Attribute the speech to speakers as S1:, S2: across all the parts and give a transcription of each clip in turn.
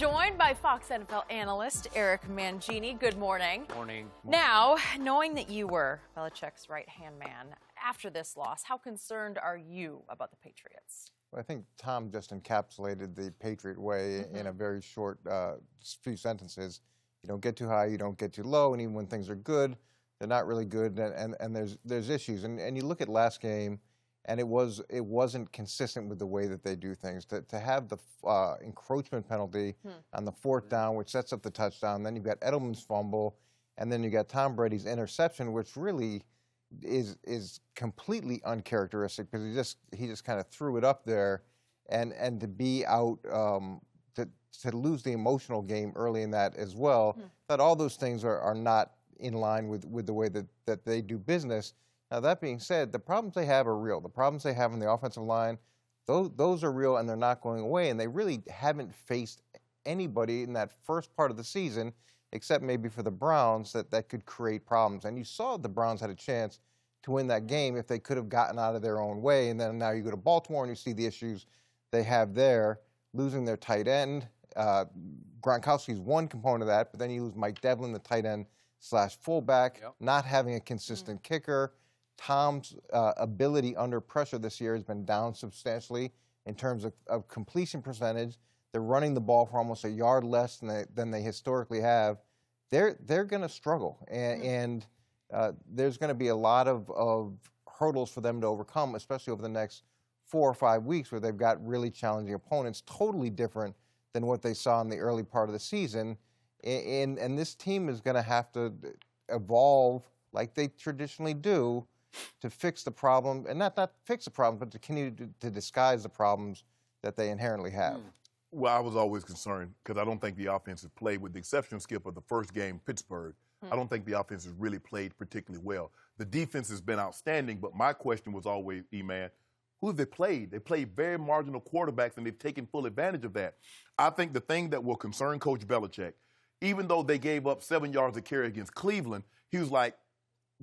S1: joined by Fox NFL analyst Eric Mangini. Good morning.
S2: Morning.
S1: Now, knowing that you were Belichick's right-hand man after this loss, how concerned are you about the Patriots?
S3: Well, I think Tom just encapsulated the Patriot way in a very short few sentences. You don't get too high, you don't get too low, and even when things are good, they're not really good, and there's issues. And you look at last game, and it wasn't consistent with the way that they do things. To have the encroachment penalty on the fourth down, which sets up the touchdown, then you've got Edelman's fumble, and then you got Tom Brady's interception, which really is completely uncharacteristic because he just kind of threw it up there, and to be out to lose the emotional game early in that as well. That all those things are not in line with the way that they do business. Now, that being said, the problems they have are real. The problems they have on the offensive line, those are real, and they're not going away. And they really haven't faced anybody in that first part of the season, except maybe for the Browns, that could create problems. And you saw the Browns had a chance to win that game if they could have gotten out of their own way. And then now you go to Baltimore and you see the issues they have there, losing their tight end. Gronkowski's one component of that, but then you lose Mike Devlin, the tight end / fullback, not having a consistent kicker. Tom's ability under pressure this year has been down substantially in terms of completion percentage. They're running the ball for almost a yard less than they historically have. They're going to struggle, and there's going to be a lot of hurdles for them to overcome, especially over the next 4 or 5 weeks where they've got really challenging opponents, totally different than what they saw in the early part of the season. And this team is going to have to evolve like they traditionally do to fix the problem, and not fix the problem, but to continue to disguise the problems that they inherently have.
S4: Well, I was always concerned because I don't think the offense has played, with the exception, Skip, of the first game, Pittsburgh. I don't think the offense has really played particularly well. The defense has been outstanding, but my question was always, E-Man, who have they played? They played very marginal quarterbacks, and they've taken full advantage of that. I think the thing that will concern Coach Belichick, even though they gave up 7 yards a carry against Cleveland, he was like,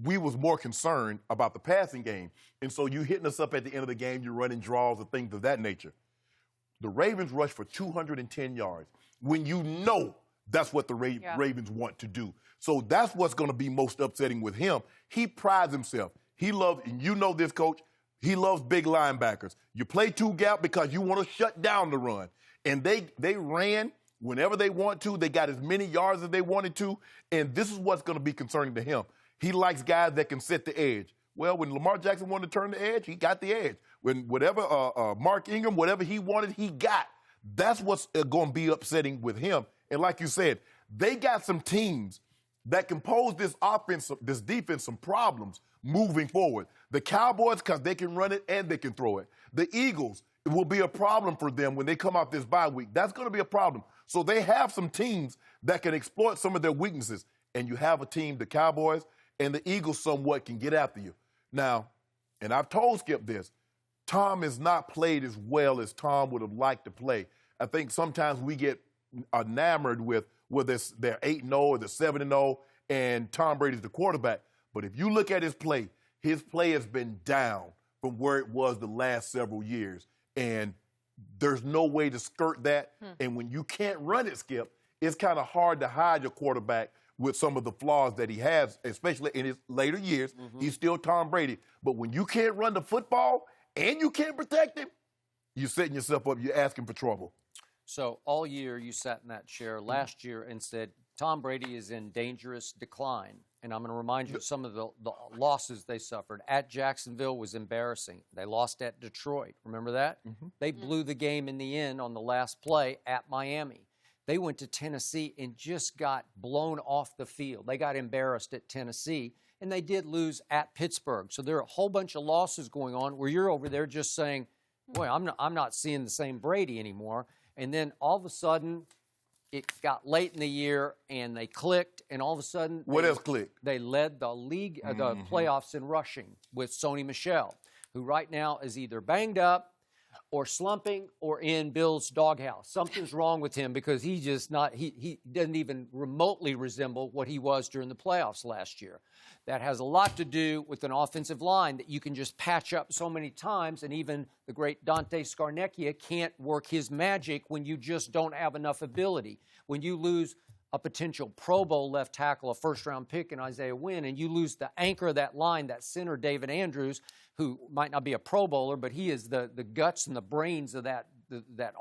S4: we was more concerned about the passing game. And so you hitting us up at the end of the game, you're running draws and things of that nature. The Ravens rushed for 210 yards when you know that's what the Ravens want to do. So that's what's going to be most upsetting with him. He prides himself. He loves, and you know this, Coach, he loves big linebackers. You play two gap because you want to shut down the run. And they ran whenever they want to. They got as many yards as they wanted to. And this is what's going to be concerning to him. He likes guys that can set the edge. Well, when Lamar Jackson wanted to turn the edge, he got the edge. When whatever Mark Ingram, whatever he wanted, he got. That's what's going to be upsetting with him. And like you said, they got some teams that can pose this defense some problems moving forward. The Cowboys, because they can run it and they can throw it. The Eagles, it will be a problem for them when they come out this bye week. That's going to be a problem. So they have some teams that can exploit some of their weaknesses. And you have a team, the Cowboys, and the Eagles somewhat can get after you. Now, and I've told Skip this, Tom has not played as well as Tom would have liked to play. I think sometimes we get enamored with whether they're 8-0 or they're 7-0, and Tom Brady's the quarterback. But if you look at his play has been down from where it was the last several years. And there's no way to skirt that. And when you can't run it, Skip, it's kind of hard to hide your quarterback with some of the flaws that he has, especially in his later years. He's still Tom Brady. But when you can't run the football and you can't protect him, you're setting yourself up, you're asking for trouble.
S2: So all year you sat in that chair last year and said, Tom Brady is in dangerous decline. And I'm going to remind you of some of the losses they suffered. At Jacksonville was embarrassing. They lost at Detroit. Remember that? They blew the game in the end on the last play at Miami. They went to Tennessee and just got blown off the field. They got embarrassed at Tennessee, and they did lose at Pittsburgh. So there are a whole bunch of losses going on where you're over there just saying, boy, I'm not seeing the same Brady anymore. And then all of a sudden, it got late in the year, and they clicked, and all of a sudden...
S4: What else clicked?
S2: They led the league, the playoffs in rushing with Sony Michel, who right now is either banged up or slumping or in Bill's doghouse. Something's wrong with him because he doesn't even remotely resemble what he was during the playoffs last year. That has a lot to do with an offensive line that you can just patch up so many times, and even the great Dante Scarnecchia can't work his magic when you just don't have enough ability. When you lose a potential Pro Bowl left tackle, a first-round pick in Isaiah Wynn, and you lose the anchor of that line, that center, David Andrews, who might not be a Pro Bowler, but he is the guts and the brains of that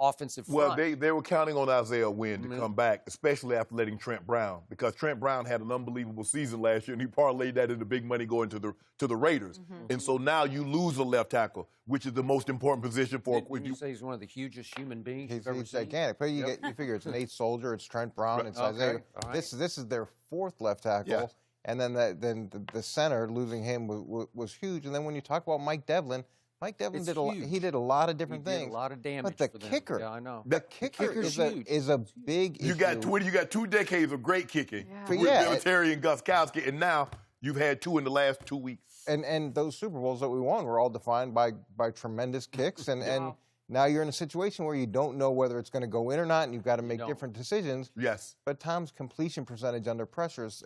S2: offensive front.
S4: Well, they were counting on Isaiah Wynn to come back, especially after letting Trent Brown, because Trent Brown had an unbelievable season last year, and he parlayed that into big money going to the Raiders. And so now you lose a left tackle, which is the most important position for.
S2: Didn't you say he's one of the hugest human beings you've ever
S3: He's
S2: seen?
S3: gigantic. But you figure it's an eighth soldier, it's Trent Brown, it's Isaiah.
S2: All right.
S3: This is their fourth left tackle.
S4: Yes.
S3: And then the center, losing him was huge. And then when you talk about Mike Devlin did a lot of different things.
S2: He did a lot of damage.
S3: But the
S2: for them.
S3: kicker,
S2: yeah, I know.
S3: the kicker is a big issue.
S4: You got 2 decades of great kicking with
S3: Yeah.
S4: Vinatieri and Gostkowski, and now you've had 2 in the last 2 weeks.
S3: And those Super Bowls that we won were all defined by tremendous kicks. And now you're in a situation where you don't know whether it's going to go in or not, and you've got to make different decisions.
S4: Yes.
S3: But Tom's completion percentage under pressure is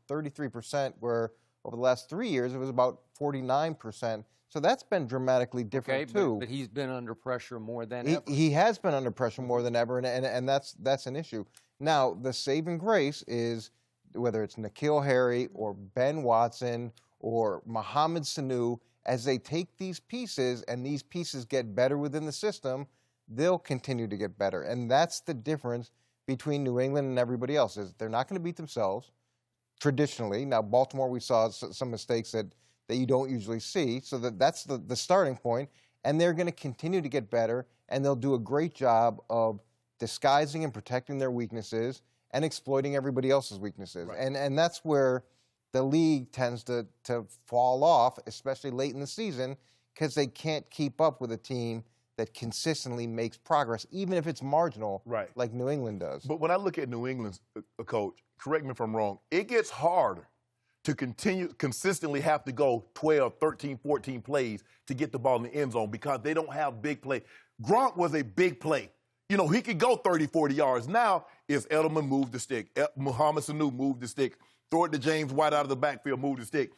S3: 33%, where over the last 3 years it was about 49%. So that's been dramatically different too.
S2: But he's been under pressure more than ever.
S3: He has been under pressure more than ever, and that's an issue. Now, the saving grace is whether it's N'Keal Harry or Ben Watson or Mohamed Sanu, as they take these pieces and these pieces get better within the system, they'll continue to get better. And that's the difference between New England and everybody else, is they're not going to beat themselves traditionally. Now, Baltimore, we saw some mistakes that you don't usually see, so that's the starting point. And they're going to continue to get better, and they'll do a great job of disguising and protecting their weaknesses and exploiting everybody else's weaknesses.
S4: Right.
S3: And that's where the league tends to fall off, especially late in the season, because they can't keep up with a team that consistently makes progress, even if it's marginal, like New England does.
S4: But when I look at New England's coach, correct me if I'm wrong, it gets harder to consistently have to go 12, 13, 14 plays to get the ball in the end zone because they don't have big play. Gronk was a big play. You know, he could go 30, 40 yards. Now it's Edelman move the stick. Mohamed Sanu move the stick. Throw it to James White out of the backfield, move the stick.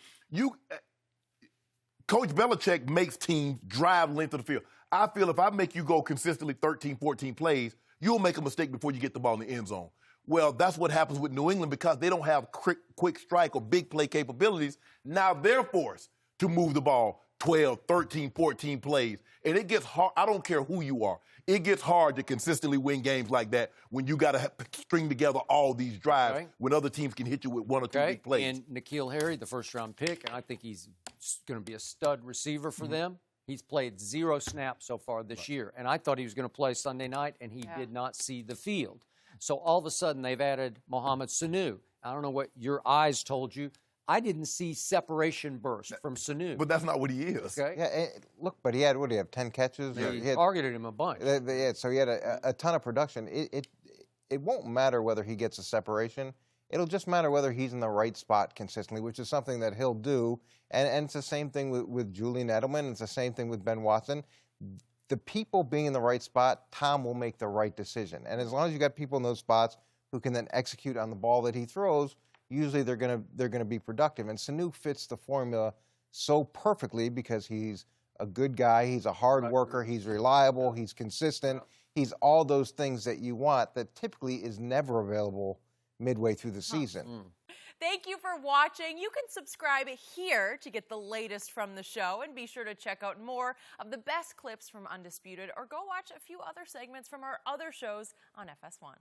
S4: Coach Belichick makes teams drive length of the field. I feel if I make you go consistently 13, 14 plays, you'll make a mistake before you get the ball in the end zone. Well, that's what happens with New England because they don't have quick strike or big play capabilities. Now they're forced to move the ball 12, 13, 14 plays. And it gets hard. I don't care who you are. It gets hard to consistently win games like that when you got to string together all these drives when other teams can hit you with 1 or 2 big plays.
S2: And N'Keal Harry, the first-round pick, and I think he's going to be a stud receiver for them. He's played 0 snaps so far this year. And I thought he was going to play Sunday night, and he did not see the field. So all of a sudden, they've added Mohamed Sanu. I don't know what your eyes told you. I didn't see separation burst from Sanu.
S4: But that's not what he is.
S2: Okay?
S3: Yeah, look, but he had 10 catches?
S2: He targeted him a bunch.
S3: So he had a ton of production. It won't matter whether he gets a separation. It'll just matter whether he's in the right spot consistently, which is something that he'll do. And it's the same thing with Julian Edelman. It's the same thing with Ben Watson. The people being in the right spot, Tom will make the right decision. And as long as you got people in those spots who can then execute on the ball that he throws, usually they're gonna be productive. And Sanu fits the formula so perfectly because he's a good guy, he's a hard worker, he's reliable, he's consistent, he's all those things that you want that typically is never available midway through the season.
S1: Thank you for watching. You can subscribe here to get the latest from the show, and be sure to check out more of the best clips from Undisputed, or go watch a few other segments from our other shows on FS1.